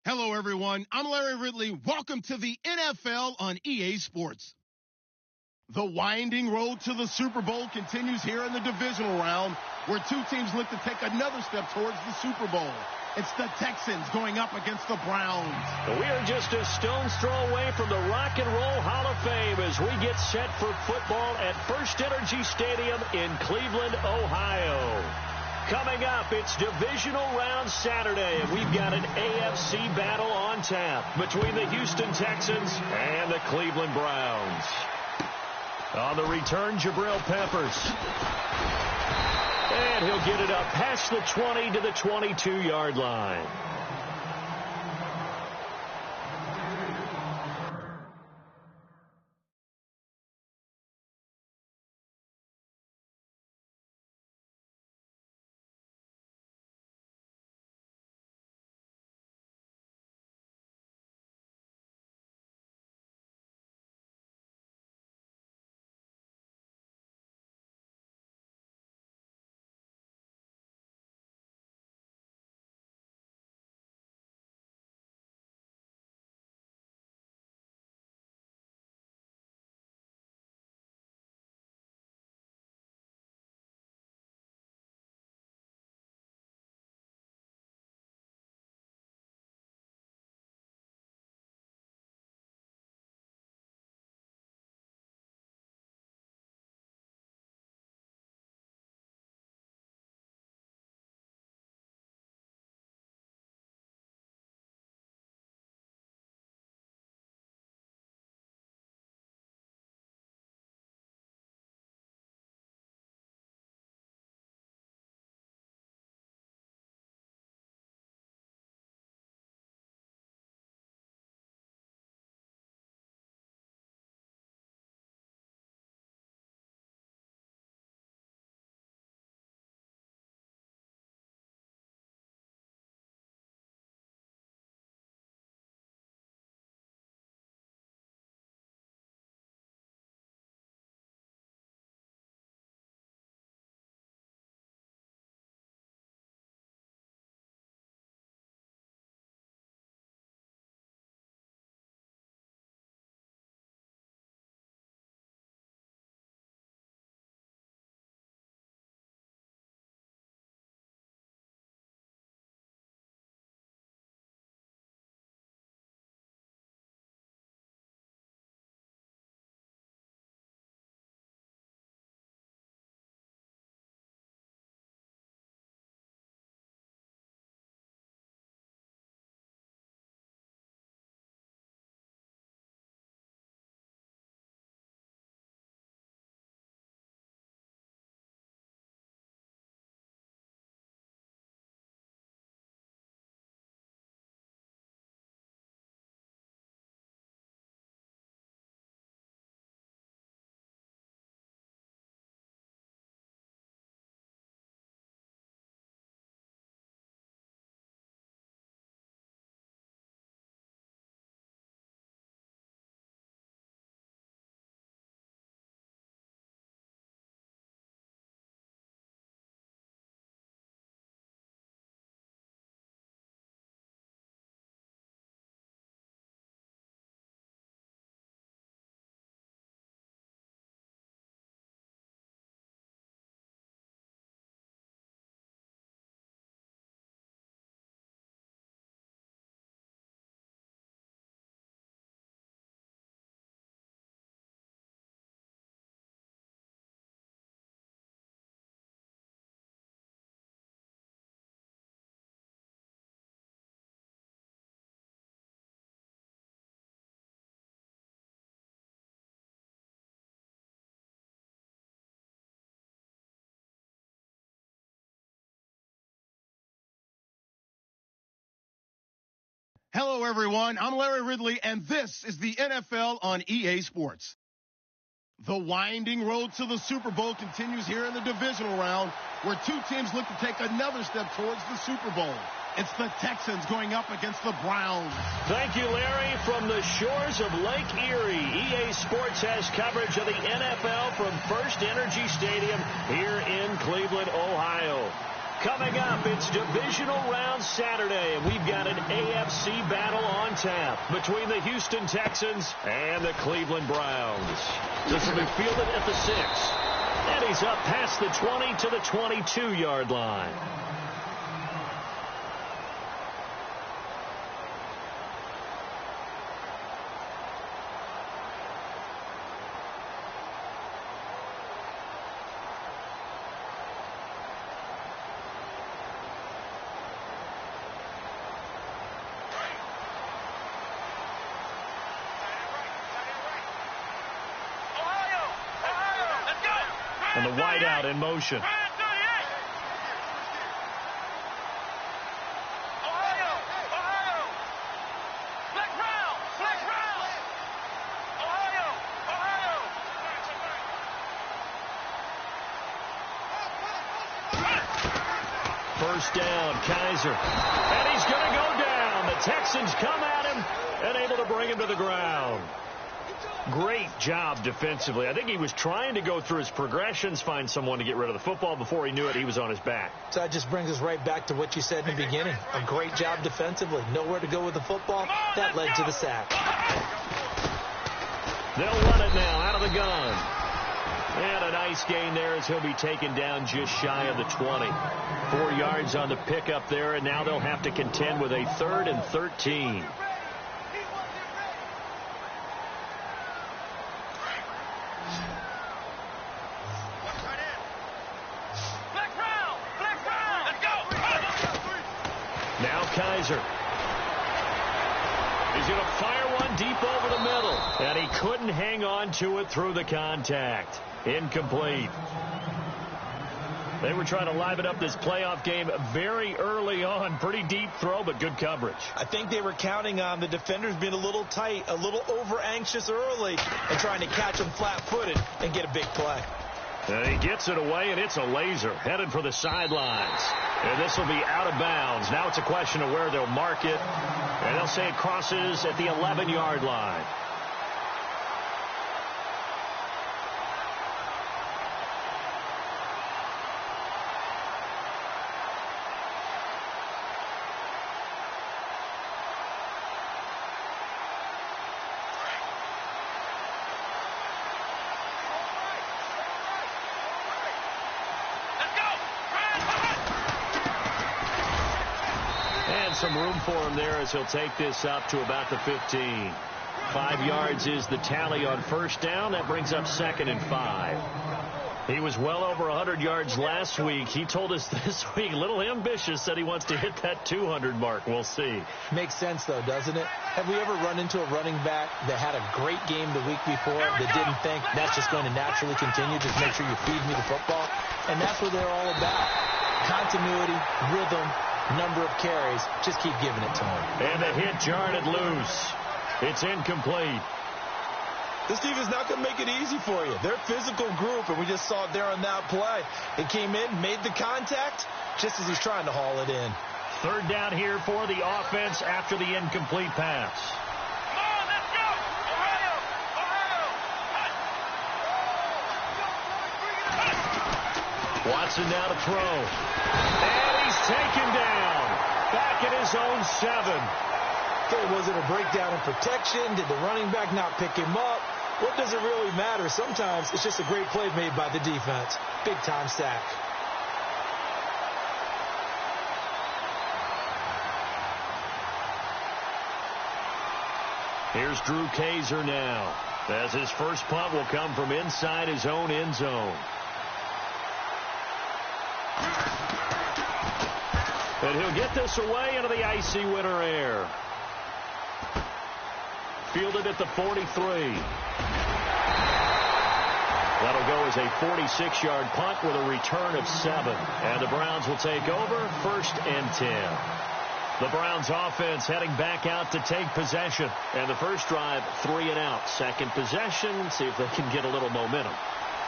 Hello, everyone. I'm Larry Ridley. Welcome to the NFL on EA Sports. The winding road to the Super Bowl continues here in the divisional round, where two teams look to take another step towards the Super Bowl. It's the Texans going up against the Browns. We are just a stone's throw away from the Rock and Roll Hall of Fame as we get set for football at First Energy Stadium in Cleveland, Ohio. Coming up, it's divisional round Saturday, and we've got an AFC battle on tap between the Houston Texans and the Cleveland Browns. On the return, Jabril Peppers. And he'll get it up past the 20 to the 22-yard line. Hello, everyone. I'm Larry Ridley, and this is the NFL on EA Sports. The winding road to the Super Bowl continues here in the divisional round, where two teams look to take another step towards the Super Bowl. It's the Texans going up against the Browns. Thank you, Larry. From the shores of Lake Erie, EA Sports has coverage of the NFL from First Energy Stadium here in Cleveland, Ohio. Coming up, it's Divisional Round Saturday, and we've got an AFC battle on tap between the Houston Texans and the Cleveland Browns. This will be fielded at the 6. And he's up past the 20 to the 22-yard line. And the wideout in motion. First down, Kaiser. And he's going to go down. The Texans come at him and able to bring him to the ground. Great job defensively. I think he was trying to go through his progressions, find someone to get rid of the football. Before he knew it, he was on his back. So that just brings us right back to what you said in the beginning. A great job defensively. Nowhere to go with the football. That led to the sack. They'll run it now out of the gun. And a nice gain there as he'll be taken down just shy of the 20. 4 yards on the pickup there, and now they'll have to contend with a 3rd and 13. Now Kaiser. He's going to fire one deep over the middle. And he couldn't hang on to it through the contact. Incomplete. They were trying to liven up this playoff game very early on. Pretty deep throw, but good coverage. I think they were counting on the defenders being a little tight, a little over-anxious early, and trying to catch them flat-footed and get a big play. And he gets it away, and it's a laser headed for the sidelines. And this will be out of bounds. Now it's a question of where they'll mark it. And they'll say it crosses at the 11-yard line. Some room for him there as he'll take this up to about the 15. 5 yards is the tally on first down. That brings up 2nd and 5. He was well over 100 yards last week. He told us this week, a little ambitious, said he wants to hit that 200 mark. We'll see. Makes sense, though, doesn't it? Have we ever run into a running back that had a great game the week before that didn't think that's just going to naturally continue? Just make sure you feed me the football. And that's what they're all about. Continuity, rhythm, number of carries. Just keep giving it to him. And the hit jarred it loose. It's incomplete. This defense not going to make it easy for you. They're a physical group, and we just saw it there on that play. It came in, made the contact, just as he's trying to haul it in. 3rd down here for the offense after the incomplete pass. Come on, let's go! Ohio! Ohio! Watson now to throw. And he's taken down. Back at his own 7. Okay, was it a breakdown in protection? Did the running back not pick him up? What does it really matter? Sometimes it's just a great play made by the defense. Big-time sack. Here's Drew Kaiser now, as his first punt will come from inside his own end zone. And he'll get this away into the icy winter air. Fielded at the 43. That'll go as a 46-yard punt with a return of 7. And the Browns will take over 1st and 10. The Browns offense heading back out to take possession. And the first drive, 3 and out. Second possession, see if they can get a little momentum.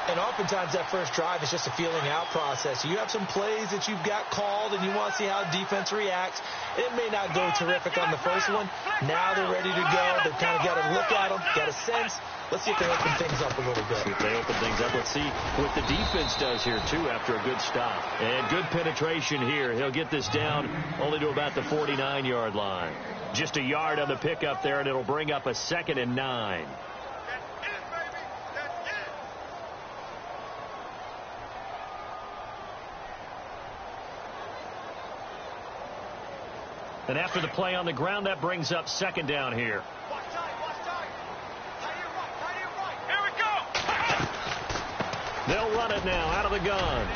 And oftentimes that first drive is just a feeling out process. You have some plays that you've got called and you want to see how defense reacts. It may not go terrific on the first one. Now they're ready to go. They've kind of got to look at them, got a sense. Let's see if they open things up a little bit. See if they open things up. Let's see what the defense does here, too, after a good stop. And good penetration here. He'll get this down only to about the 49-yard line. Just a yard on the pickup there, and it'll bring up a 2nd and 9. And after the play on the ground, that brings up 2nd down here. They'll run it now out of the gun.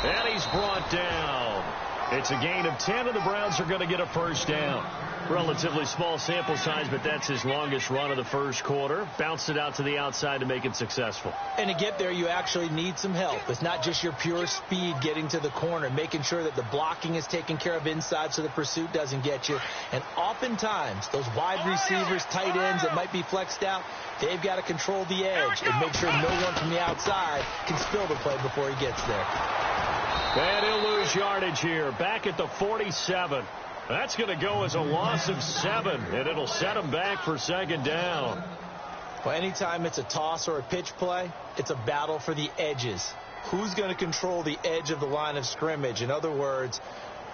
And he's brought down. It's a gain of 10, and the Browns are going to get a first down. Relatively small sample size, but that's his longest run of the first quarter. Bounced it out to the outside to make it successful. And to get there, you actually need some help. It's not just your pure speed getting to the corner, making sure that the blocking is taken care of inside so the pursuit doesn't get you. And oftentimes, those wide receivers, tight ends that might be flexed out, they've got to control the edge and make sure no one from the outside can spill the play before he gets there. And he'll lose yardage here, back at the 47. That's going to go as a loss of 7, and it'll set him back for 2nd down. Well, anytime it's a toss or a pitch play, it's a battle for the edges. Who's going to control the edge of the line of scrimmage? In other words,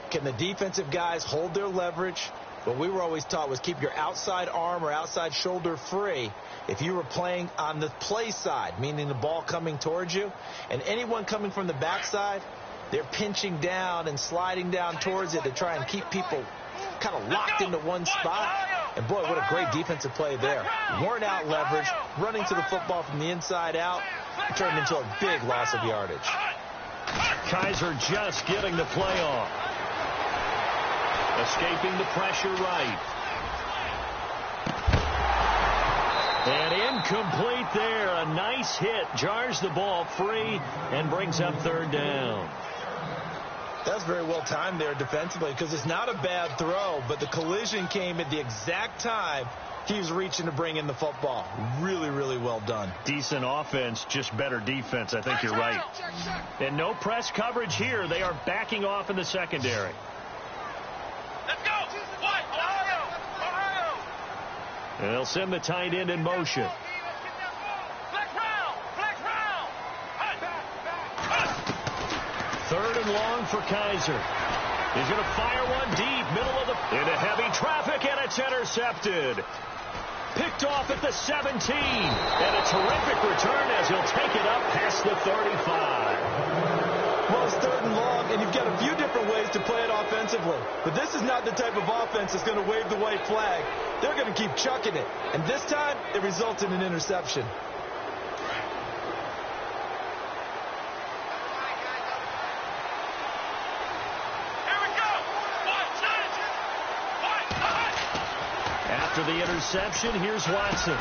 can the defensive guys hold their leverage? What we were always taught was keep your outside arm or outside shoulder free if you were playing on the play side, meaning the ball coming towards you. And anyone coming from the backside, they're pinching down and sliding down towards it to try and keep people kind of locked into one spot. And, boy, what a great defensive play there. Worn out leverage, running to the football from the inside out. It turned into a big loss of yardage. Kizer just getting the play off. Escaping the pressure right. And incomplete there. A nice hit. Jars the ball free and brings up 3rd down. That's very well timed there defensively because it's not a bad throw, but the collision came at the exact time he was reaching to bring in the football. Really, really well done. Decent offense, just better defense. I think you're right. And no press coverage here. They are backing off in the secondary. Let's go. What? Ohio. And they'll send the tight end in motion. Flex round. 3rd and long for Kizer. He's going to fire one deep, middle of the... into heavy traffic, and it's intercepted. Picked off at the 17. And a terrific return as he'll take it up past the 35. Well, it's 3rd and long, and you've got a few different ways to play it offensively. But this is not the type of offense that's going to wave the white flag. They're going to keep chucking it. And this time, it results in an interception. After the interception, here's Watson.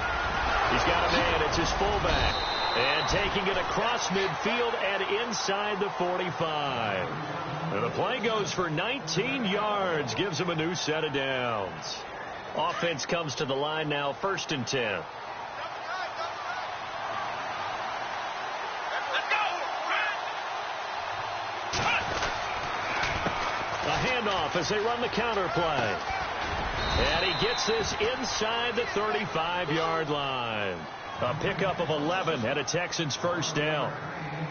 He's got a man. It's his fullback. And taking it across midfield and inside the 45. And the play goes for 19 yards. Gives him a new set of downs. Offense comes to the line now, 1st and 10. A handoff as they run the counter play. And he gets this inside the 35-yard line. A pickup of 11 and a Texans 1st down.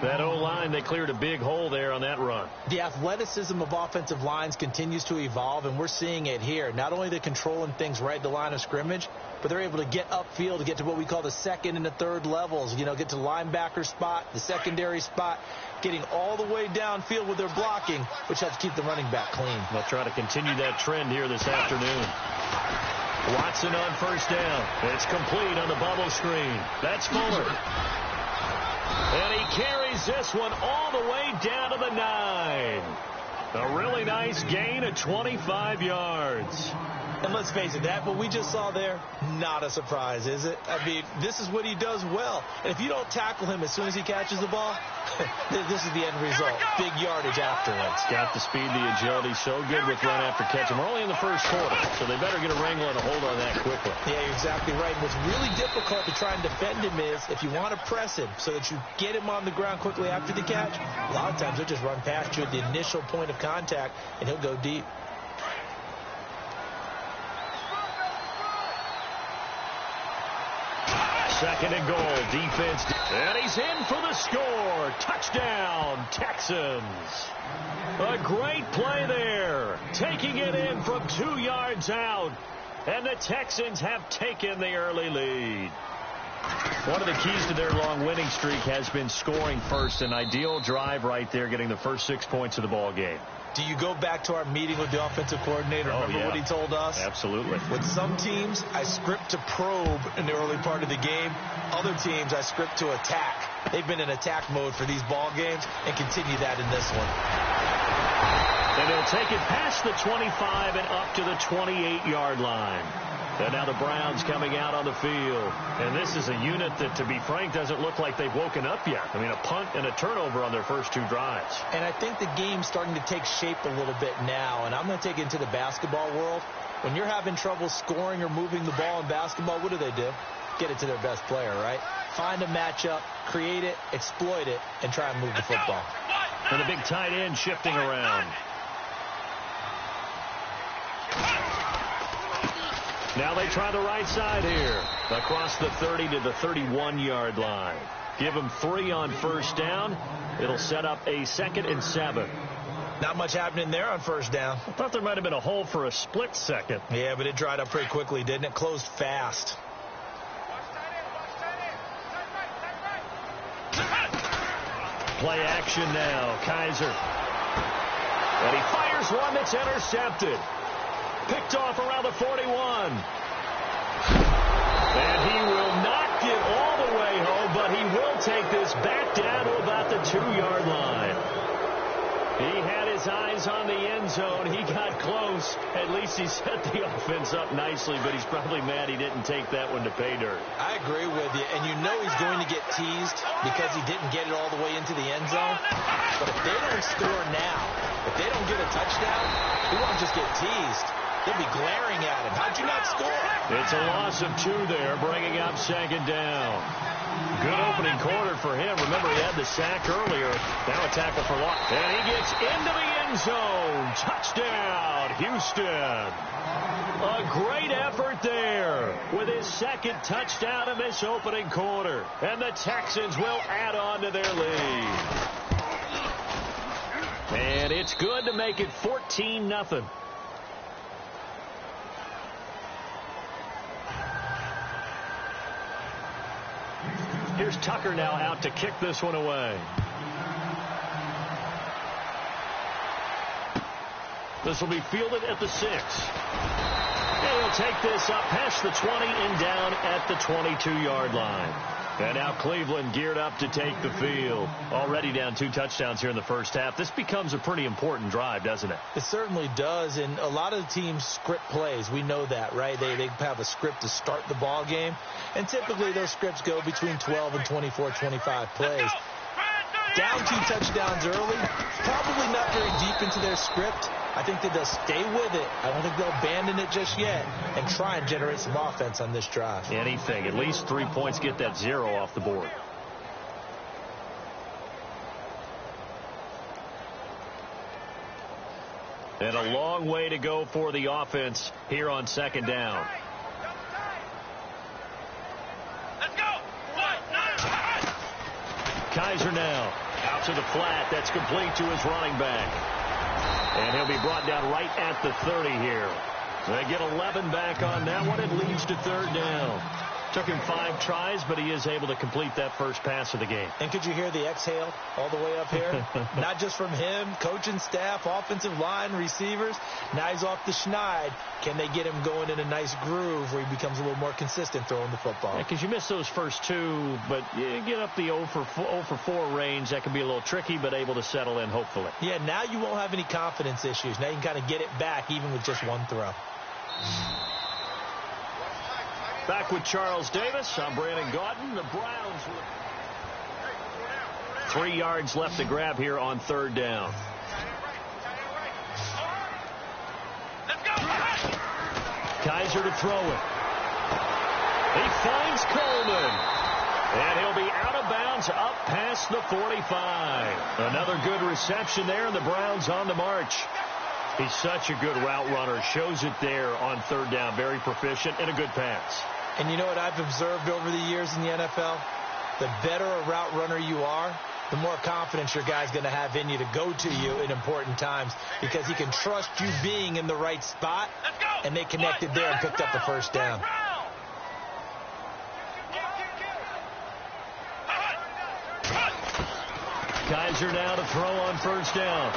That O-line, they cleared a big hole there on that run. The athleticism of offensive lines continues to evolve, and we're seeing it here. Not only the controlling things right at the line of scrimmage, but they're able to get upfield to get to what we call the 2nd and the 3rd levels. You know, get to the linebacker spot, the secondary spot, getting all the way downfield with their blocking, which helps keep the running back clean. They'll try to continue that trend here this afternoon. Watson on 1st down. It's complete on the bubble screen. That's Fuller. And he carries this one all the way down to the 9. A really nice gain of 25 yards. And let's face it, that what we just saw there, not a surprise, is it? I mean, this is what he does well. And if you don't tackle him as soon as he catches the ball, this is the end result. Big yardage afterwards. Got the speed, the agility, so good with run after catch. And we're only in the first quarter, so they better get a wrangle and a hold on that quickly. Yeah, you're exactly right. What's really difficult to try and defend him is if you want to press him so that you get him on the ground quickly after the catch, a lot of times he'll just run past you at the initial point of contact, and he'll go deep. Second and goal, defense, and he's in for the score. Touchdown, Texans. A great play there, taking it in from 2 yards out, and the Texans have taken the early lead. One of the keys to their long winning streak has been scoring first. An ideal drive right there, getting the first 6 points of the ball game. Do you go back to our meeting with the offensive coordinator? Remember what he told us? Absolutely. With some teams, I script to probe in the early part of the game. Other teams, I script to attack. They've been in attack mode for these ball games and continue that in this one. And they'll take it past the 25 and up to the 28-yard line. And now the Browns coming out on the field. And this is a unit that, to be frank, doesn't look like they've woken up yet. I mean, a punt and a turnover on their first 2 drives. And I think the game's starting to take shape a little bit now. And I'm going to take it into the basketball world. When you're having trouble scoring or moving the ball in basketball, what do? Get it to their best player, right? Find a matchup, create it, exploit it, and try and move the football. And the big tight end shifting around. Now they try the right side here. Across the 30 to the 31-yard line. Give them 3 on first down. It'll set up a 2nd and 7. Not much happening there on first down. I thought there might have been a hole for a split second. Yeah, but it dried up pretty quickly, didn't it? Closed fast. Play action now. Kaiser. And he fires one that's intercepted. Picked off around the 41. And he will not get all the way home, but he will take this back down to about the 2-yard line. He had his eyes on the end zone. He got close. At least he set the offense up nicely, but he's probably mad he didn't take that one to pay dirt. I agree with you, and you know he's going to get teased because he didn't get it all the way into the end zone. But if they don't score now, if they don't get a touchdown, he won't just get teased. They'll be glaring at him. How'd you not score? It's a loss of 2 there, bringing up 2nd down. Good opening quarter for him. Remember, he had the sack earlier. Now a tackle for loss. And he gets into the end zone. Touchdown, Houston. A great effort there with his 2nd touchdown in this opening quarter. And the Texans will add on to their lead. And it's good to make it 14-0. Here's Tucker now out to kick this one away. This will be fielded at the 6. And he'll take this up past the 20 and down at the 22-yard line. And now Cleveland geared up to take the field. Already down 2 touchdowns here in the first half. This becomes a pretty important drive, doesn't it? It certainly does. And a lot of the teams script plays. We know that, right? They have a script to start the ball game. And typically those scripts go between 12 and 24, 25 plays. Down 2 touchdowns early, probably not very deep into their script. I think that they'll stay with it. I don't think they'll abandon it just yet and try and generate some offense on this drive. Anything. At least 3 points, get that 0 off the board. And a long way to go for the offense here on 2nd down. Let's go. 1, 9. Kaiser now out to the flat. That's complete to his running back. And he'll be brought down right at the 30 here. They get 11 back on that one. It leads to 3rd down. Took him 5 tries, but he is able to complete that first pass of the game. And could you hear the exhale all the way up here? Not just from him, coaching staff, offensive line, receivers. Now he's off the schneid. Can they get him going in a nice groove where he becomes a little more consistent throwing the football? Because you miss those first 2, but you get up the 0 for 4 range. That can be a little tricky, but able to settle in, hopefully. Yeah, now you won't have any confidence issues. Now you can kind of get it back even with just 1 throw. Back with Charles Davis. I'm Brandon Gaudin. The Browns with 3 yards left to grab here on 3rd down. Kaiser to throw it. He finds Coleman. And he'll be out of bounds up past the 45. Another good reception there, and the Browns on the march. He's such a good route runner. Shows it there on 3rd down. Very proficient and a good pass. And you know what I've observed over the years in the NFL? The better a route runner you are, the more confidence your guy's going to have in you to go to you in important times, because he can trust you being in the right spot, and they connected there and picked up the 1st down. Kaiser now to throw on 1st down.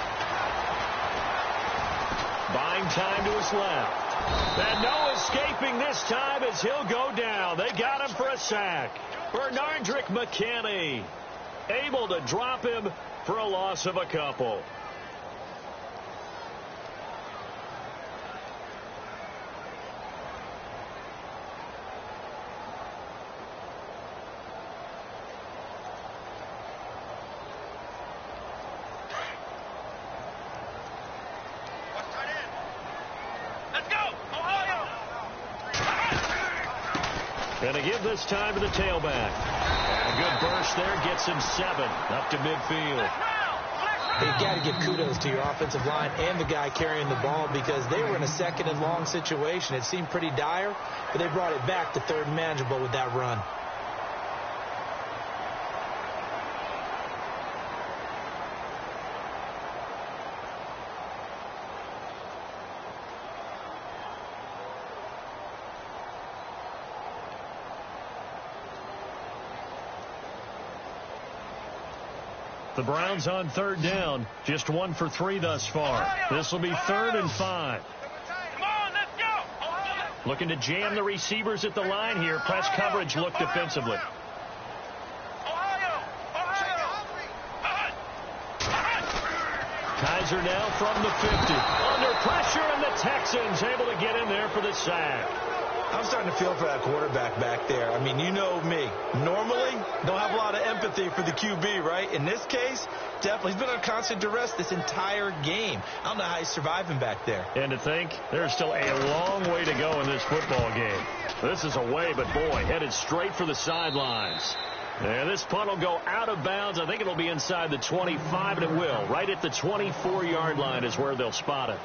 Buying time to his left. And no escaping this time as he'll go down. They got him for a sack. Bernardrick McKinney able to drop him for a loss of a couple. Going to give this time to the tailback. A good burst there. Gets him 7 up to midfield. They've got to give kudos to your offensive line and the guy carrying the ball, because they were in a 2nd and long situation. It seemed pretty dire, but they brought it back to 3rd and manageable with that run. The Browns on 3rd down, just 1 for 3 thus far. This will be 3rd and 5. Looking to jam the receivers at the line here. Press coverage look defensively. Kaiser now from the 50. Under pressure, and the Texans able to get in there for the sack. I'm starting to feel for that quarterback back there. I mean, you know me. Normally, don't have a lot of empathy for the QB, right? In this case, definitely. He's been under constant duress this entire game. I don't know how he's surviving back there. And to think, there's still a long way to go in this football game. This is away, but boy, headed straight for the sidelines. And this punt will go out of bounds. I think it'll be inside the 25, and it will. Right at the 24-yard line is where they'll spot it.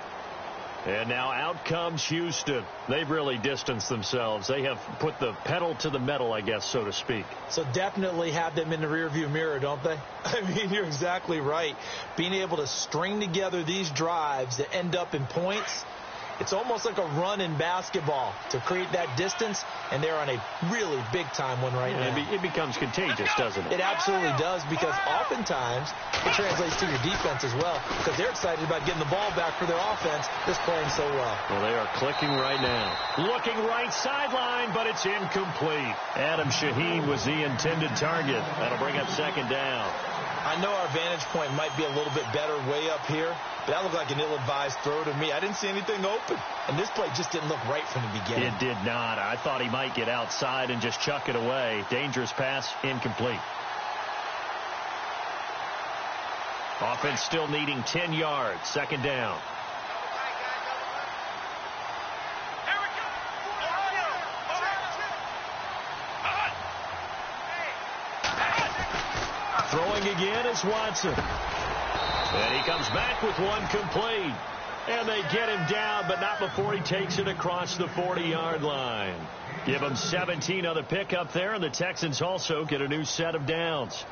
And now out comes Houston. They've really distanced themselves. They have put the pedal to the metal, I guess, so to speak. So definitely have them in the rearview mirror, don't they? I mean, you're exactly right. Being able to string together these drives that end up in points, it's almost like a run in basketball to create that distance, and they're on a really big-time one right now. It becomes contagious, doesn't it? It absolutely does, because oftentimes it translates to your defense as well, because they're excited about getting the ball back for their offense that's playing so well. Well, they are clicking right now. Looking right sideline, but it's incomplete. Adam Shaheen was the intended target. That'll bring up 2nd down. I know our vantage point might be a little bit better way up here, but that looked like an ill-advised throw to me. I didn't see anything open, and this play just didn't look right from the beginning. It did not. I thought he might get outside and just chuck it away. Dangerous pass, incomplete. Offense still needing 10 yards. 2nd down. Throwing again is Watson. And he comes back with one complete. And they get him down, but not before he takes it across the 40-yard line. Give him 17 on the pickup there, and the Texans also get a new set of downs.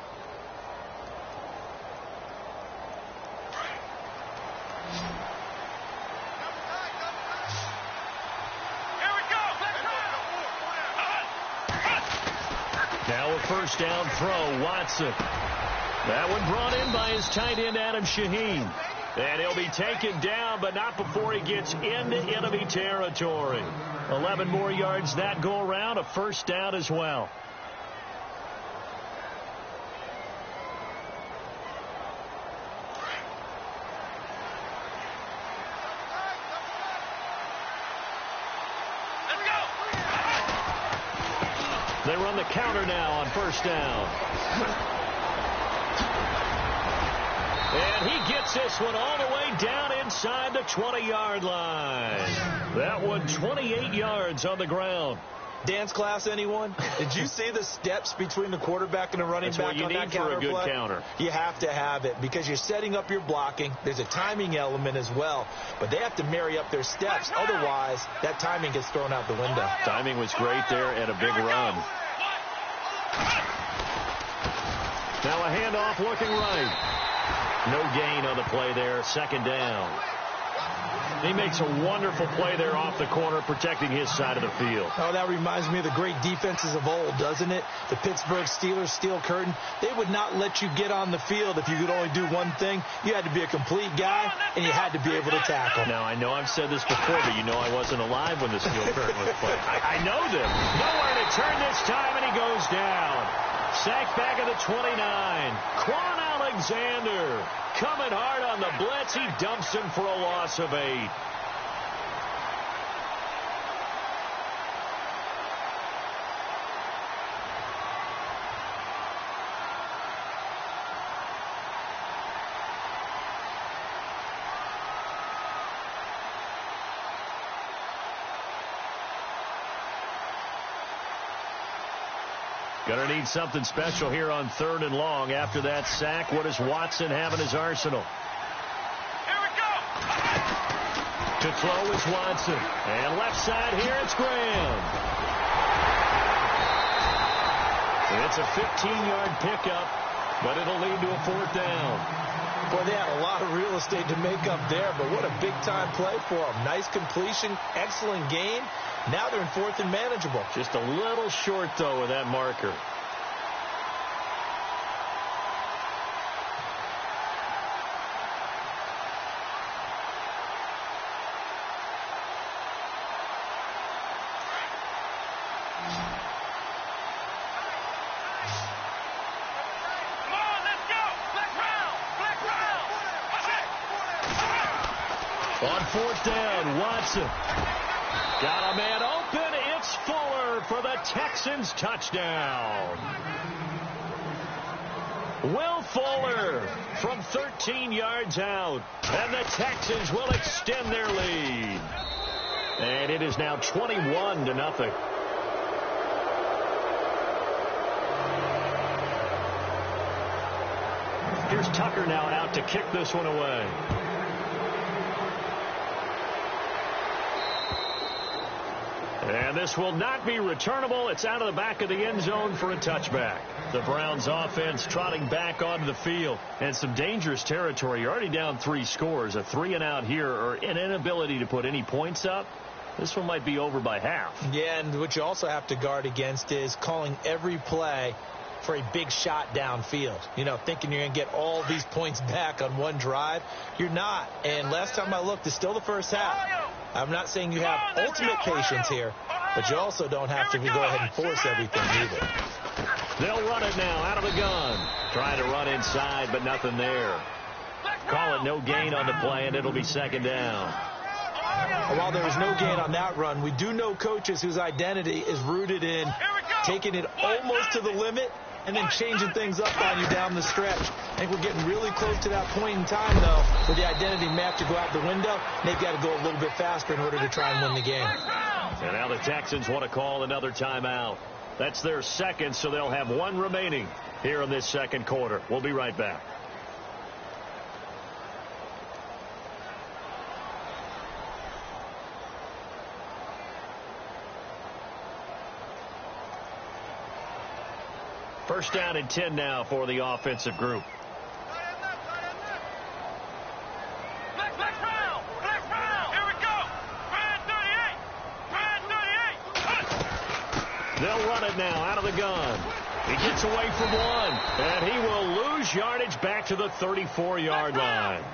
Now a 1st down throw, Watson. That one brought in by his tight end, Adam Shaheen. And he'll be taken down, but not before he gets into enemy territory. 11 more yards that go around, a 1st down as well. They run the counter now on first down. And he gets this one all the way down inside the 20-yard line. That one 28 yards on the ground. Dance class, anyone? Did you see the steps between the quarterback and the running back on that counter play? That's what you need for a good counter. You have to have it because you're setting up your blocking. There's a timing element as well, but they have to marry up their steps. Otherwise, that timing gets thrown out the window. Timing was great there and a big run. Now a handoff looking right. No gain on the play there. Second down. He makes a wonderful play there off the corner, protecting his side of the field. Oh, that reminds me of the great defenses of old, doesn't it? The Pittsburgh Steelers steel curtain. They would not let you get on the field if you could only do one thing. You had to be a complete guy, and you had to be able to tackle. Now, I know I've said this before, but you know I wasn't alive when the steel curtain was played. I know them. Nowhere to turn this time, and he goes down. Sacked back at the 29. Quan Alexander coming hard on the blitz. He dumps him for a loss of 8. Gonna need something special here on 3rd and long. After that sack, what does Watson have in his arsenal? Here we go. To throw is Watson. And left side here, it's Graham. It's a 15-yard pickup, but it'll lead to a 4th down. Boy, they had a lot of real estate to make up there, but what a big-time play for them. Nice completion, excellent gain. Now they're in 4th and manageable. Just a little short, though, with that marker. Come on, let's go. Black round. On 4th down, Watson. Got a man open. It's Fuller for the Texans touchdown. Will Fuller from 13 yards out. And the Texans will extend their lead. And it is now 21-0. Here's Tucker now out to kick this one away. And this will not be returnable. It's out of the back of the end zone for a touchback. The Browns offense trotting back onto the field. And some dangerous territory. You're already down 3 scores. A 3-and-out here or an inability to put any points up. This one might be over by half. Yeah, and what you also have to guard against is calling every play for a big shot downfield. You know, thinking you're going to get all these points back on one drive. You're not. And last time I looked, it's still the first half. I'm not saying you have ultimate patience here, but you also don't have to go ahead and force everything either. They'll run it now out of the gun. Trying to run inside, but nothing there. Call it no gain on the play, and it'll be 2nd down. While there was no gain on that run, we do know coaches whose identity is rooted in taking it almost to the limit and then changing things up on you down the stretch. I think we're getting really close to that point in time, though, where the identity may have to go out the window. They've got to go a little bit faster in order to try and win the game. And now the Texans want to call another timeout. That's their 2nd, so they'll have 1 remaining here in this 2nd quarter. We'll be right back. First down and 10 now for the offensive group. Black round. Here we go. Brad 38. They'll run it now out of the gun. He gets away from 1, and he will lose yardage back to the 34-yard line.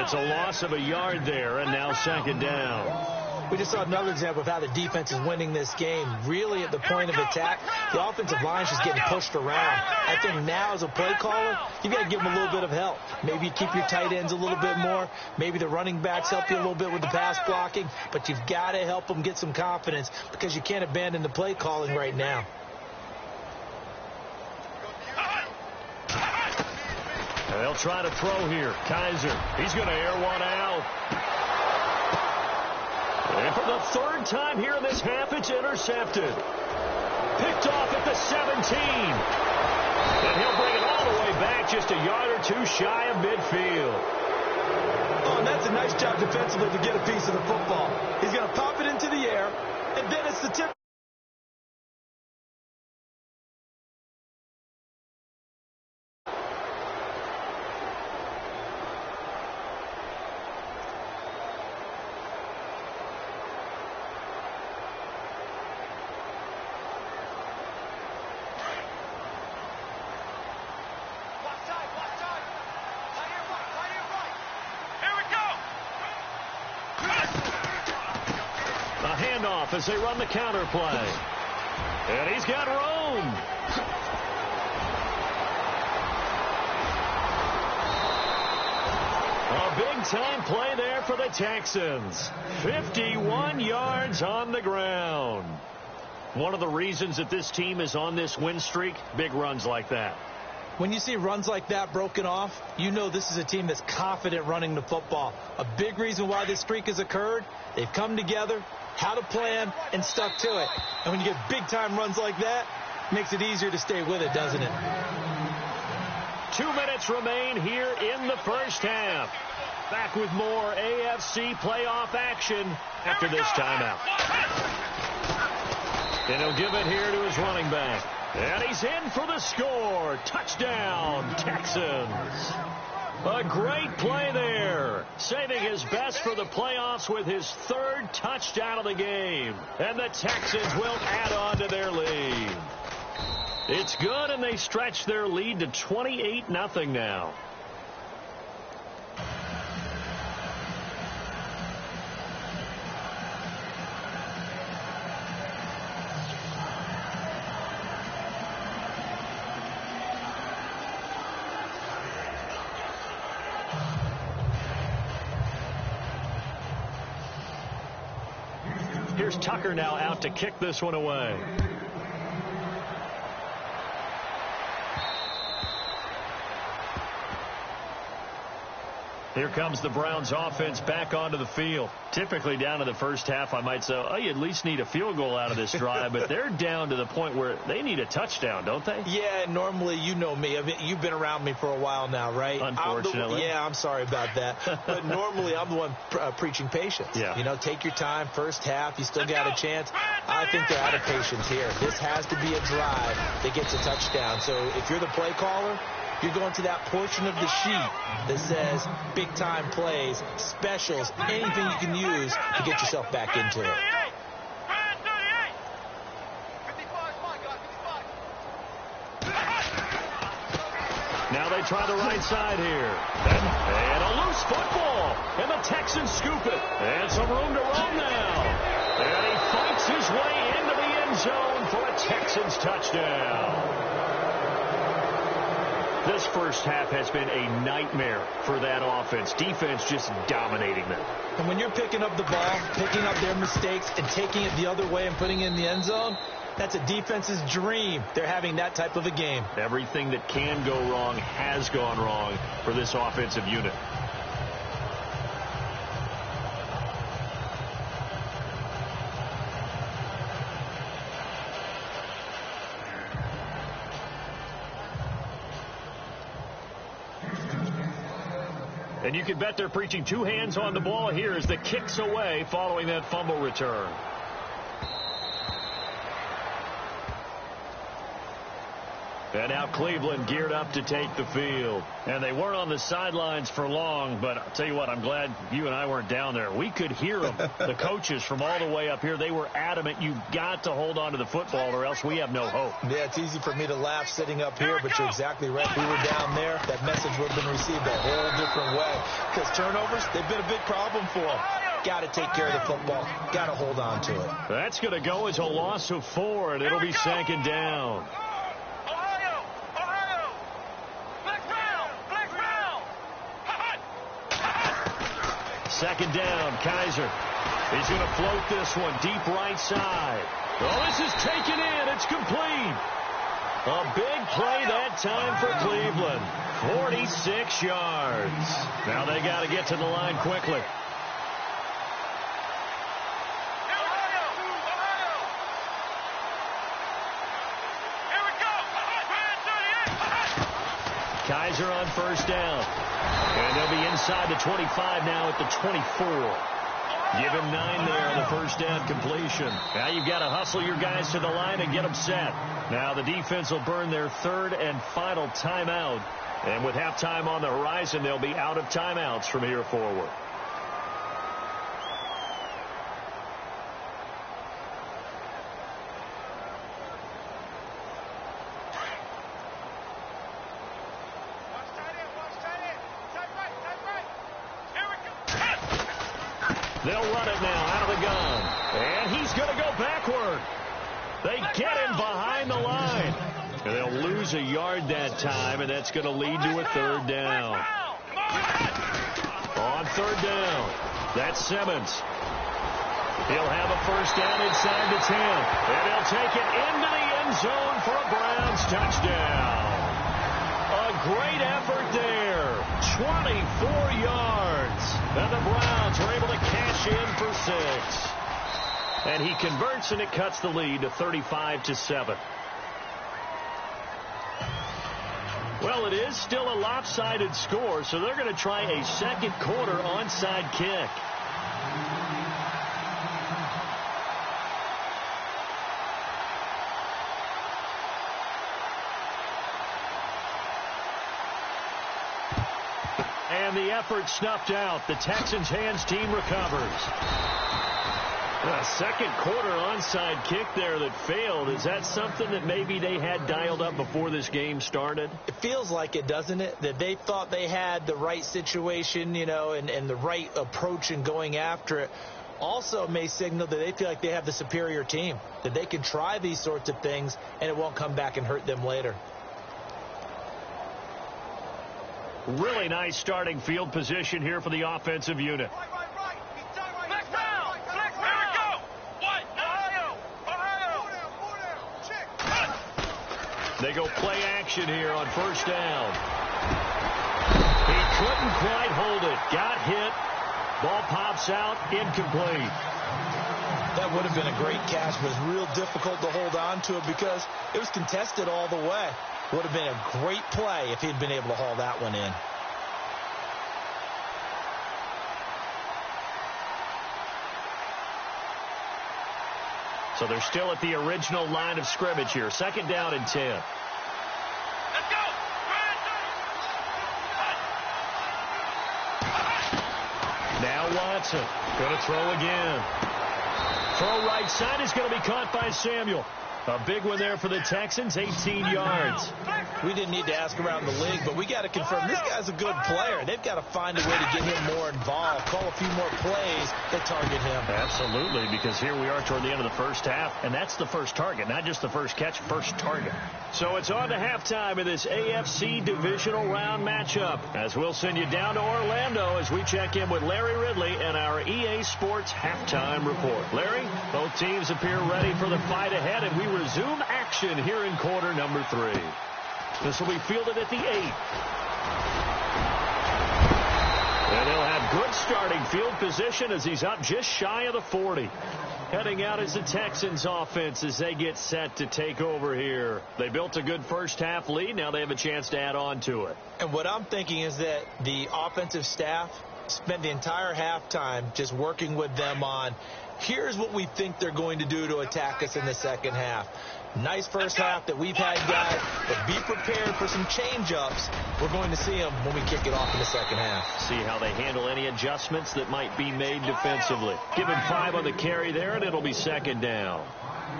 It's a loss of a yard there, and now 2nd down. We just saw another example of how the defense is winning this game. Really at the point of attack, the offensive line is just getting pushed around. I think now as a play caller, you've got to give them a little bit of help. Maybe you keep your tight ends a little bit more. Maybe the running backs help you a little bit with the pass blocking. But you've got to help them get some confidence because you can't abandon the play calling right now. They'll try to throw here. Kaiser, he's going to air one out. And for the third time here in this half, it's intercepted. Picked off at the 17. And he'll bring it all the way back just a yard or two shy of midfield. Oh, and that's a nice job defensively to get a piece of the football. He's going to pop it into the air, and then it's the tip. As they run the counter play. And he's got room. A big-time play there for the Texans. 51 yards on the ground. One of the reasons that this team is on this win streak, big runs like that. When you see runs like that broken off, you know this is a team that's confident running the football. A big reason why this streak has occurred, they've come together, had a plan, and stuck to it. And when you get big-time runs like that, it makes it easier to stay with it, doesn't it? 2 minutes remain here in the first half. Back with more AFC playoff action after this timeout. And he'll give it here to his running back. And he's in for the score. Touchdown, Texans. A great play there. Saving his best for the playoffs with his third touchdown of the game. And the Texans will add on to their lead. It's good, and they stretch their lead to 28-0 now. Here's Tucker now out to kick this one away. Here comes the Browns offense back onto the field. Typically down to the first half, I might say, oh, you at least need a field goal out of this drive. But they're down to the point where they need a touchdown, don't they? Yeah, normally, you know me. I mean, you've been around me for a while now, right? Unfortunately. I'm sorry about that. But normally, I'm the one preaching patience. Yeah. You know, take your time. First half, you still got a chance. I think they're out of patience here. This has to be a drive that gets a touchdown. So if you're the play caller, you're going to that portion of the sheet that says big-time plays, specials, anything you can use to get yourself back into it. Now they try the right side here. And a loose football. And the Texans scoop it. And some room to roam now. And he fights his way into the end zone for a Texans touchdown. This first half has been a nightmare for that offense. Defense just dominating them. And when you're picking up the ball, picking up their mistakes, and taking it the other way and putting it in the end zone, that's a defense's dream. They're having that type of a game. Everything that can go wrong has gone wrong for this offensive unit. And you can bet they're preaching two hands on the ball here as the kick's away following that fumble return. And now Cleveland geared up to take the field. And they weren't on the sidelines for long, but I'll tell you what, I'm glad you and I weren't down there. We could hear them, the coaches from all the way up here. They were adamant, you've got to hold on to the football or else we have no hope. Yeah, it's easy for me to laugh sitting up here, but you're exactly right. If we were down there, that message would have been received a whole different way. Because turnovers, they've been a big problem for them. Got to take care of the football. Got to hold on to it. That's going to go as a loss of 4, and it'll be second down. Second down, Kaiser. He's going to float this one deep right side. Oh, this is taken in. It's complete. A big play that time for Cleveland. 46 yards. Now they got to get to the line quickly. Kaiser on first down. And they'll be inside the 25 now at the 24. Give him 9 there on the first down completion. Now you've got to hustle your guys to the line and get them set. Now the defense will burn their third and final timeout. And with halftime on the horizon, they'll be out of timeouts from here forward. They'll run it now out of the gun. And he's going to go backward. They get him behind the line. And they'll lose a yard that time, and that's going to lead to a third down. On third down, that's Simmons. He'll have a first down inside the 10. And he'll take it into the end zone for a Browns touchdown. A great effort there. 24 yards. And the Browns are able to cash in for 6. And he converts, and it cuts the lead to 35-7. Well, it is still a lopsided score, so they're going to try a second quarter onside kick. And the effort snuffed out. The Texans' hands team recovers. A second quarter onside kick there that failed. Is that something that maybe they had dialed up before this game started? It feels like it, doesn't it? That they thought they had the right situation, you know, and the right approach in going after it. Also may signal that they feel like they have the superior team, that they can try these sorts of things and it won't come back and hurt them later. Really nice starting field position here for the offensive unit. They go play action here on first down. He couldn't quite hold it. Got hit. Ball pops out. Incomplete. That would have been a great catch, but it's real difficult to hold on to it because it was contested all the way. Would have been a great play if he'd been able to haul that one in. So they're still at the original line of scrimmage here. Second down and 10. Let's go. Now Watson. Going to throw again. Throw right side is going to be caught by Samuel. A big one there for the Texans, 18 yards. We didn't need to ask around the league, but we got to confirm this guy's a good player. They've got to find a way to get him more involved, call a few more plays that target him. Absolutely, because here we are toward the end of the first half, and that's the first target, not just the first catch, first target. So it's on to halftime of this AFC divisional round matchup, as we'll send you down to Orlando as we check in with Larry Ridley and our EA Sports halftime report. Larry, both teams appear ready for the fight ahead, and we resume action here in quarter number 3. This will be fielded at the 8. And he'll have good starting field position as he's up just shy of the 40. Heading out is the Texans offense as they get set to take over here. They built a good first half lead. Now they have a chance to add on to it. And what I'm thinking is that the offensive staff spent the entire halftime just working with them on, here's what we think they're going to do to attack us in the second half. Nice first half that we've had, guys, but be prepared for some change-ups. We're going to see them when we kick it off in the second half. See how they handle any adjustments that might be made defensively. Give him 5 on the carry there, and it'll be second down.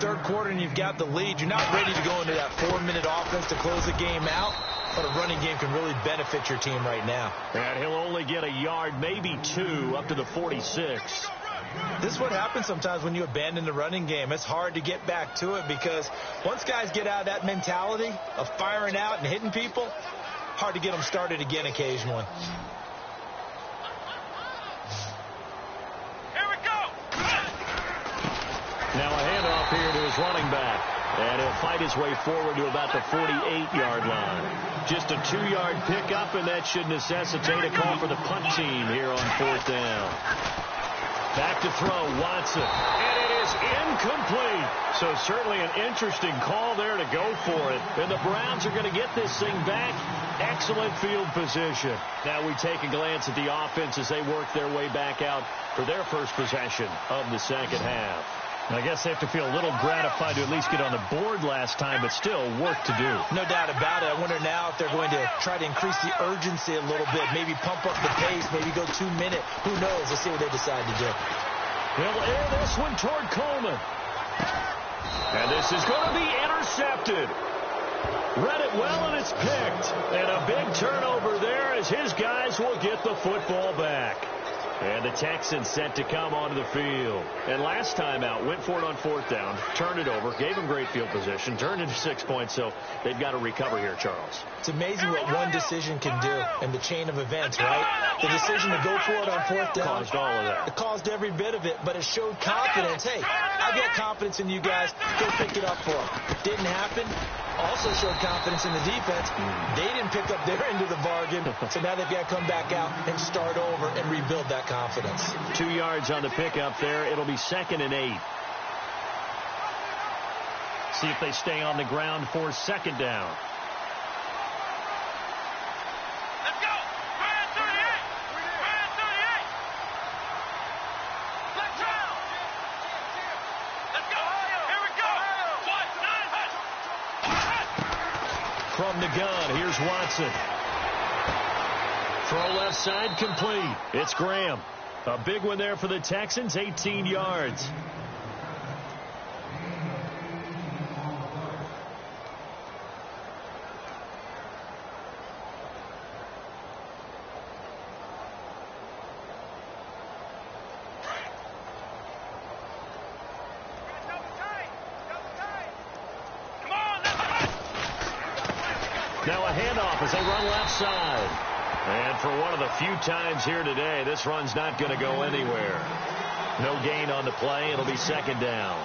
Third quarter, and you've got the lead. You're not ready to go into that 4-minute offense to close the game out, but a running game can really benefit your team right now. And he'll only get a yard, maybe 2, up to the 46. This is what happens sometimes when you abandon the running game. It's hard to get back to it because once guys get out of that mentality of firing out and hitting people, hard to get them started again occasionally. Here we go. Now a handoff handoff here to his running back. And he'll fight his way forward to about the 48-yard line. Just a 2-yard pickup, and that should necessitate a call for the punt team here on 4th down. Back to throw, Watson. And it is incomplete. So certainly an interesting call there to go for it. And the Browns are going to get this thing back. Excellent field position. Now we take a glance at the offense as they work their way back out for their first possession of the second half. I guess they have to feel a little gratified to at least get on the board last time, but still work to do. No doubt about it. I wonder now if they're going to try to increase the urgency a little bit, maybe pump up the pace, maybe go 2-minute. Who knows? Let's see what they decide to do. He'll air this one toward Coleman. And this is going to be intercepted. Read it well, and it's picked. And a big turnover there as his guys will get the football back. And the Texans set to come onto the field. And last time out, went for it on 4th down, turned it over, gave them great field position, turned into 6 points, so they've got to recover here, Charles. It's amazing what one decision can do in the chain of events, right? The decision to go for it on 4th down. Caused all of that. It caused every bit of it, but it showed confidence. Hey, I've got confidence in you guys. Go pick it up for them. Didn't happen. Also showed confidence in the defense. They didn't pick up their end of the bargain, so now they've got to come back out and start over and rebuild that confidence. 2 yards on the pickup there. It'll be 2nd and 8. See if they stay on the ground for 2nd down. Let's go. 38. 38. Let's go. Let's go. Here we go. 1-9. From the gun, here's Watson. Throw left side complete. It's Graham. A big one there for the Texans, 18 yards. Now a handoff as they run left side. And for one of the few times here today, this run's not going to go anywhere. No gain on the play. It'll be 2nd down.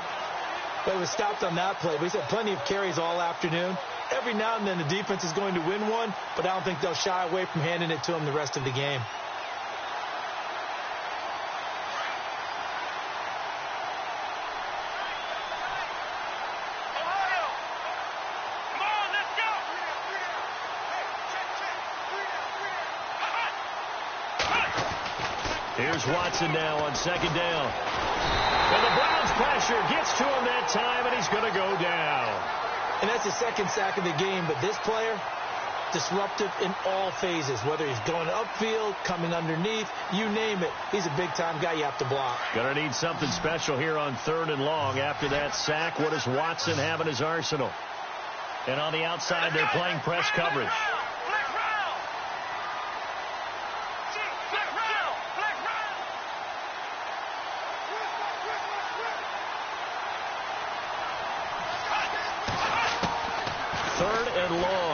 But it was stopped on that play. We've had plenty of carries all afternoon. Every now and then the defense is going to win one, but I don't think they'll shy away from handing it to them the rest of the game. Here's Watson now on 2nd down. And the Browns pressure gets to him that time, and he's going to go down. And that's the 2nd sack of the game, but this player, disruptive in all phases, whether he's going upfield, coming underneath, you name it. He's a big-time guy you have to block. Going to need something special here on 3rd and long. After that sack, what does Watson have in his arsenal? And on the outside, they're playing press coverage.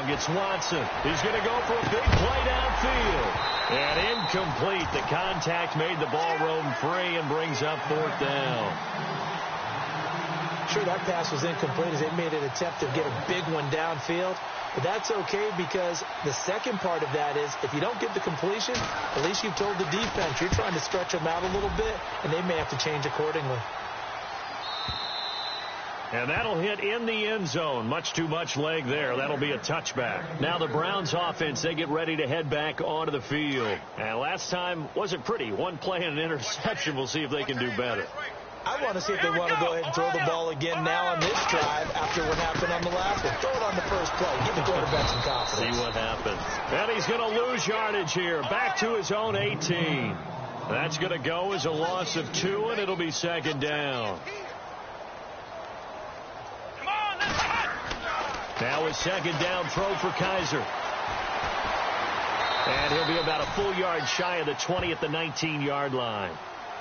It's Watson. He's going to go for a big play downfield. And incomplete. The contact made the ball roam free and brings up 4th down. Sure, that pass was incomplete as they made an attempt to get a big one downfield. But that's okay because the second part of that is if you don't get the completion, at least you've told the defense you're trying to stretch them out a little bit, and they may have to change accordingly. And that'll hit in the end zone. Much too much leg there. That'll be a touchback. Now the Browns offense, they get ready to head back onto the field. And last time wasn't pretty. One play and an interception. We'll see if they can do better. I want to see if they want to go ahead and throw the ball again now on this drive after what happened on the last one. Throw it on the first play. Give the quarterback some confidence. See what happens. And he's going to lose yardage here. Back to his own 18. That's going to go as a loss of 2, and it'll be 2nd down. Now a 2nd down throw for Kaiser. And he'll be about a full yard shy of the 20 at the 19-yard line.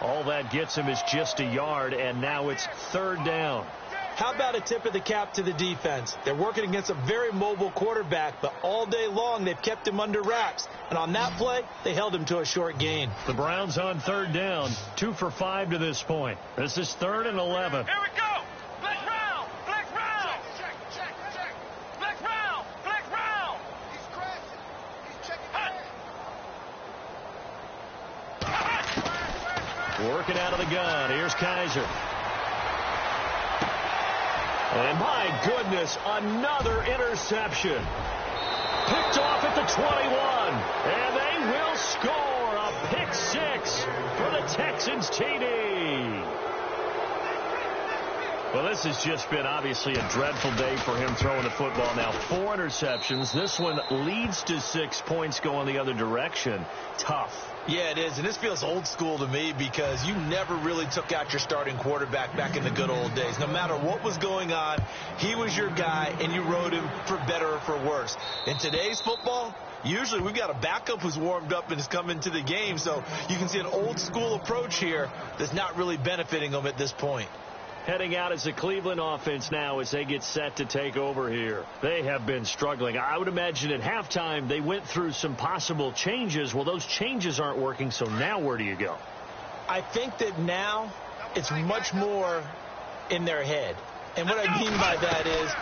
All that gets him is just a yard, and now it's 3rd down. How about a tip of the cap to the defense? They're working against a very mobile quarterback, but all day long they've kept him under wraps. And on that play, they held him to a short gain. The Browns on 3rd down, 2 for 5 to this point. This is 3rd and 11. Here we go. Let's Working out of the gun. Here's Kaiser. And my goodness, another interception. Picked off at the 21. And they will score a pick six for the Texans TD. Well, this has just been obviously a dreadful day for him throwing the football. Now 4 interceptions. This one leads to 6 points going the other direction. Tough. Yeah, it is, and this feels old school to me because you never really took out your starting quarterback back in the good old days. No matter what was going on, he was your guy, and you rode him for better or for worse. In today's football, usually we've got a backup who's warmed up and has come into the game, so you can see an old school approach here that's not really benefiting them at this point. Heading out as the Cleveland offense now as they get set to take over here. They have been struggling. I would imagine at halftime they went through some possible changes. Well, those changes aren't working, so now where do you go? I think that now it's much more in their head. And what I mean by that is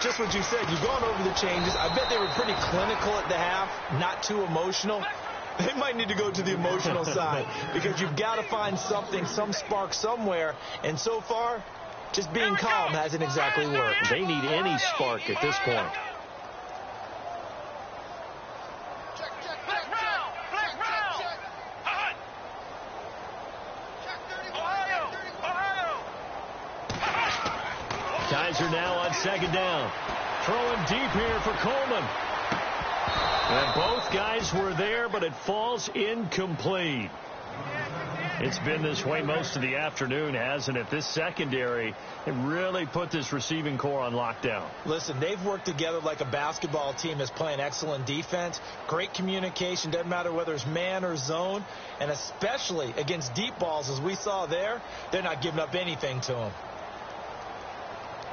just what you said. You've gone over the changes. I bet they were pretty clinical at the half, not too emotional. They might need to go to the emotional side because you've got to find something, some spark somewhere. And so far, just being calm hasn't exactly worked. They need any spark at this point. Kaiser now on second down. Throwing deep here for Coleman. And both guys were there, but it falls incomplete. It's been this way most of the afternoon, hasn't it? This secondary, it really put this receiving core on lockdown. Listen, they've worked together like a basketball team that's playing excellent defense. Great communication, doesn't matter whether it's man or zone. And especially against deep balls, as we saw there, they're not giving up anything to them.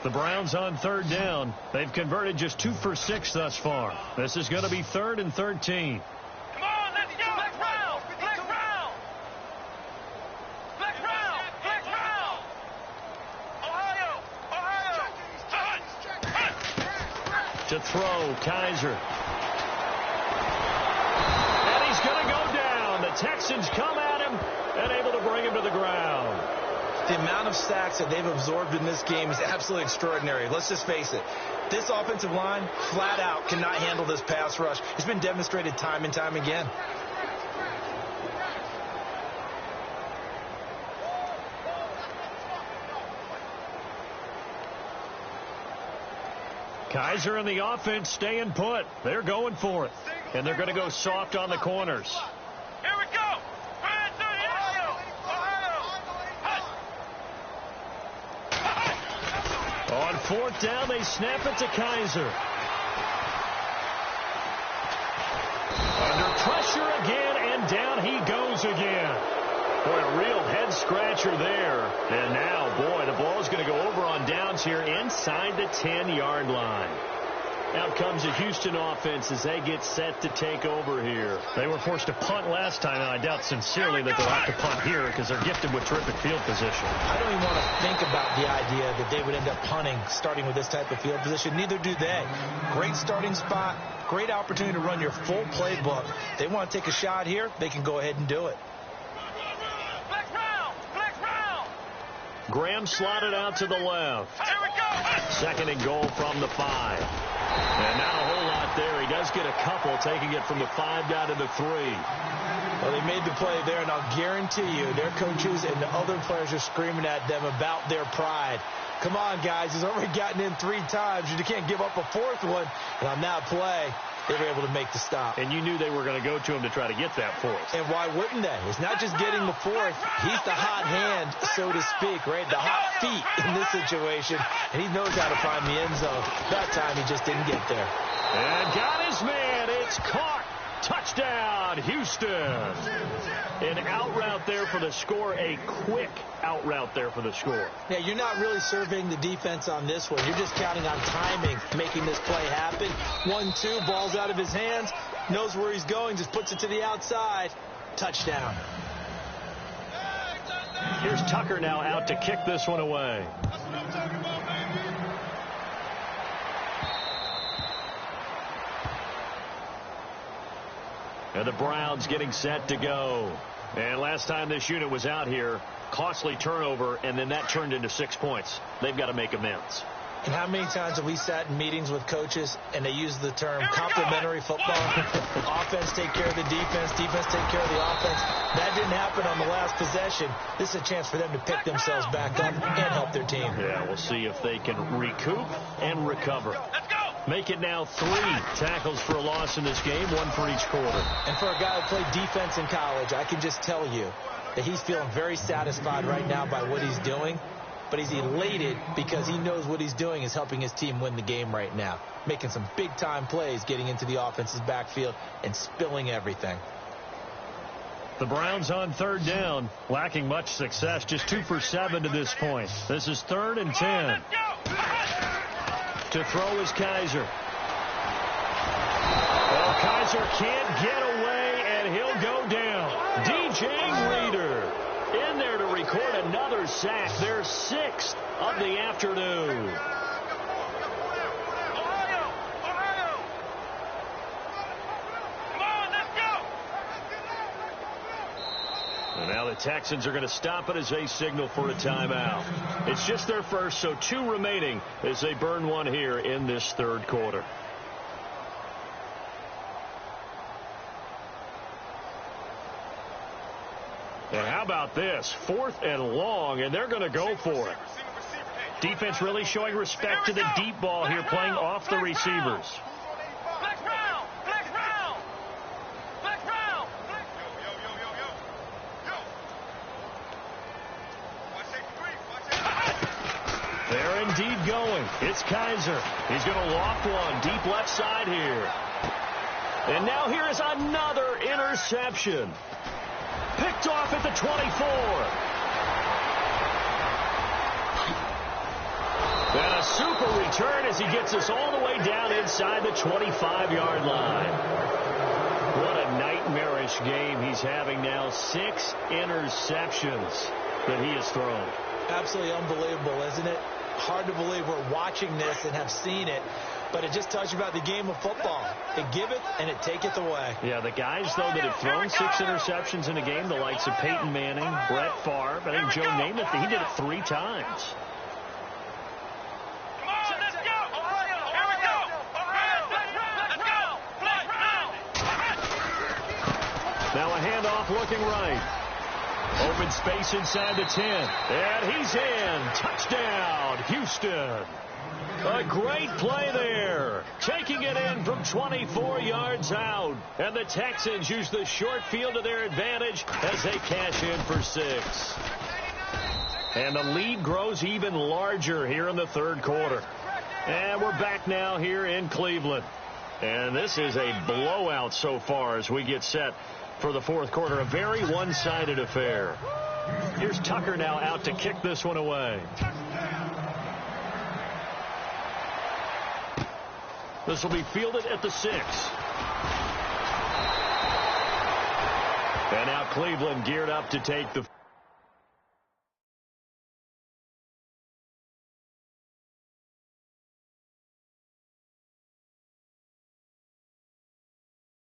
The Browns on third down. They've converted just 2 for 6 thus far. This is going to be 3rd and 13. Come on, let's go. Black Brown. Black Brown. Black Brown. Black Brown. Ohio. To throw, Kaiser. And he's going to go down. The Texans come at him and able to bring him to the ground. The amount of sacks that they've absorbed in this game is absolutely extraordinary. Let's just face it. This offensive line, flat out, cannot handle this pass rush. It's been demonstrated time and time again. Kaiser and the offense staying put. They're going for it. And they're going to go soft on the corners. Here we go. On 4th down, they snap it to Kaiser. Under pressure again, and down he goes again. Boy, a real head-scratcher there. And now, boy, the ball's going to go over on downs here inside the 10-yard line. Out comes the Houston offense as they get set to take over here. They were forced to punt last time, and I doubt sincerely that they'll have to punt here because they're gifted with terrific field position. I don't even want to think about the idea that they would end up punting starting with this type of field position. Neither do they. Great starting spot, great opportunity to run your full playbook. They want to take a shot here, they can go ahead and do it. Black Brown. Black Brown. Graham slotted out to the left. Here we go. 2nd and goal from the 5. And not a whole lot there. He does get a couple, taking it from the 5 down to the 3. Well, they made the play there, and I'll guarantee you their coaches and the other players are screaming at them about their pride. Come on, guys. He's already gotten in 3 times. You can't give up a 4th one. And on that play, they were able to make the stop. And you knew they were going to go to him to try to get that 4th. And why wouldn't they? It's not just getting the 4th. He's the hot hand, so to speak, right? The hot feet in this situation. And he knows how to find the end zone. That time he just didn't get there. And got his man. It's caught. Touchdown, Houston. An out route there for the score. A quick out route there for the score. Yeah, you're not really surveying the defense on this one. You're just counting on timing, making this play happen. 1-2, ball's out of his hands. Knows where he's going, just puts it to the outside. Touchdown. Here's Tucker now out to kick this one away. That's what I'm talking about, baby. And the Browns getting set to go. And last time this unit was out here, costly turnover, and then that turned into 6 points. They've got to make amends. And how many times have we sat in meetings with coaches and they use the term complementary football? Offense take care of the defense, defense take care of the offense. That didn't happen on the last possession. This is a chance for them to pick themselves back up and help their team. Yeah, we'll see if they can recoup and recover. Let's go. Make it now 3 tackles for a loss in this game, 1 for each quarter. And for a guy who played defense in college, I can just tell you that he's feeling very satisfied right now by what he's doing. But he's elated because he knows what he's doing is helping his team win the game right now. Making some big-time plays, getting into the offense's backfield, and spilling everything. The Browns on 3rd down, lacking much success, just 2 for 7 to this point. This is 3rd and 10. To throw is Kaiser. Well, Kaiser can't get away, and he'll go down. DJ Reader in there to record another sack. Their 6th of the afternoon. Ohio! Come on, let's go! And now the Texans are going to stop it as they signal for a timeout. It's just their first, so 2 remaining as they burn 1 here in this 3rd quarter. And how about this? 4th and long, and they're going to go for it. Defense really showing respect to the deep ball here, playing off the receivers. Flex round! Flex round! Flex round! They're indeed going. It's Kaiser. He's going to loft one deep left side here. And now here is another interception. Picked off at the 24. And a super return as he gets us all the way down inside the 25-yard line. What a nightmarish game he's having now. 6 interceptions that he has thrown. Absolutely unbelievable, isn't it? Hard to believe we're watching this and have seen it, but it just tells you about the game of football. It giveth and it taketh away. Yeah, the guys, though, that have thrown 6 interceptions in a game, the likes of Peyton Manning, Brett Favre, I think Joe Namath, he did it 3 times. Come on, let's go! Ohio! Here we go! Ohio! Let's go! Flex round! Now a handoff looking right. Open space inside the 10. And he's in. Touchdown, Houston. A great play there. Taking it in from 24 yards out. And the Texans use the short field to their advantage as they cash in for 6. And the lead grows even larger here in the 3rd quarter. And we're back now here in Cleveland. And this is a blowout so far as we get set for the 4th quarter. A very one-sided affair. Here's Tucker now out to kick this one away. This will be fielded at the 6. And now Cleveland geared up to take the